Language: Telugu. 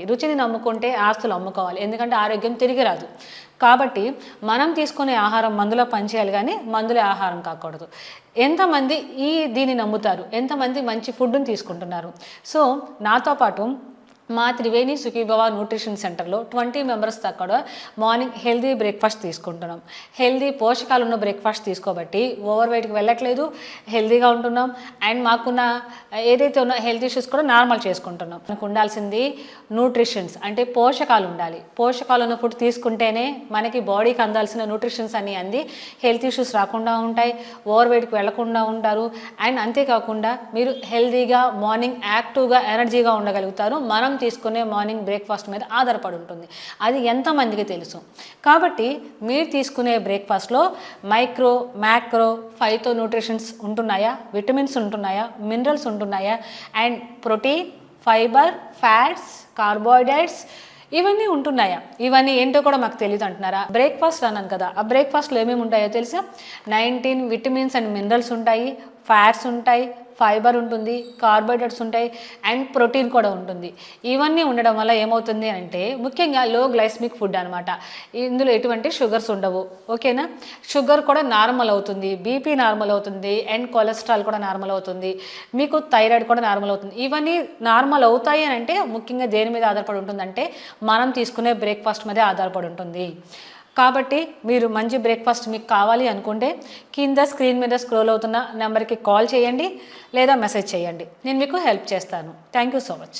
రుచిని నమ్ముకుంటే ఆస్తులు అమ్ముకోవాలి, ఎందుకంటే ఆరోగ్యం తిరిగి రాదు. కాబట్టి మనం తీసుకునే ఆహారం మందులో పనిచేయాలి కానీ మందులే ఆహారం కాకూడదు. ఎంతమంది దీన్ని నమ్ముతారు, ఎంతమంది మంచి ఫుడ్ని తీసుకుంటున్నారు? సో నాతో పాటు మా త్రివేణి సుఖీభవ న్యూట్రిషన్ సెంటర్లో 20 మెంబర్స్ దాకా కూడా మార్నింగ్ హెల్దీ బ్రేక్ఫాస్ట్ తీసుకుంటున్నాం. హెల్దీ పోషకాలు ఉన్న బ్రేక్ఫాస్ట్ తీసుకోబట్టి ఓవర్ వెయిట్కి వెళ్ళట్లేదు, హెల్దీగా ఉంటున్నాం. అండ్ మాకున్న ఏదైతే ఉన్న హెల్త్ ఇష్యూస్ కూడా నార్మల్ చేసుకుంటున్నాం. మనకు ఉండాల్సింది న్యూట్రిషన్స్, అంటే పోషకాలు ఉండాలి. పోషకాలు ఉన్న ఫుడ్ తీసుకుంటేనే మనకి బాడీకి అందాల్సిన న్యూట్రిషన్స్ అన్నీ అంది హెల్త్ ఇష్యూస్ రాకుండా ఉంటాయి, ఓవర్ వెయిట్కి వెళ్లకుండా ఉంటారు. అండ్ అంతేకాకుండా మీరు హెల్దీగా మార్నింగ్ యాక్టివ్గా ఎనర్జీగా ఉండగలుగుతారు. మనం తీసుకునే మార్నింగ్ బ్రేక్ఫాస్ట్ మీద ఆధారపడి ఉంటుంది. అది ఎంతమందికి తెలుసు? కాబట్టి మీరు తీసుకునే బ్రేక్ఫాస్ట్లో మైక్రో, మ్యాక్రో, ఫైటో న్యూట్రిషన్స్ ఉంటున్నాయా, విటమిన్స్ ఉంటున్నాయా, మినరల్స్ ఉంటున్నాయా, and protein, fibre, fats, carbohydrates ఇవన్నీ ఉంటున్నాయా? ఇవన్నీ ఏంటో కూడా మాకు తెలియదు అంటున్నారా? బ్రేక్ఫాస్ట్ అన్నాను కదా, ఆ బ్రేక్ఫాస్ట్లో ఏమేమి ఉంటాయో తెలుసా? 19 విటమిన్స్ అండ్ మినరల్స్ ఉంటాయి, ఫ్యాట్స్ ఉంటాయి, ఫైబర్ ఉంటుంది, కార్బోహైడ్రేట్స్ ఉంటాయి, అండ్ ప్రోటీన్ కూడా ఉంటుంది. ఇవన్నీ ఉండడం వల్ల ఏమవుతుంది అంటే ముఖ్యంగా లో గ్లైసమిక్ ఫుడ్ అనమాట. ఇందులో ఎటువంటి షుగర్స్ ఉండవు. ఓకేనా? షుగర్ కూడా నార్మల్ అవుతుంది, బీపీ నార్మల్ అవుతుంది, అండ్ కొలెస్ట్రాల్ కూడా నార్మల్ అవుతుంది, మీకు థైరాయిడ్ కూడా నార్మల్ అవుతుంది. ఇవన్నీ నార్మల్ అవుతాయి అని అంటే ముఖ్యంగా దేని మీద ఆధారపడి ఉంటుందంటే మనం తీసుకునే బ్రేక్ఫాస్ట్ మీదే ఆధారపడి ఉంటుంది. కాబట్టి మీరు మంచి బ్రేక్ఫాస్ట్ మీకు కావాలి అనుకుంటే కింద స్క్రీన్ మీద స్క్రోల్ అవుతున్న నెంబర్కి కాల్ చేయండి లేదా మెసేజ్ చేయండి. నేను మీకు హెల్ప్ చేస్తాను. Thank you so much.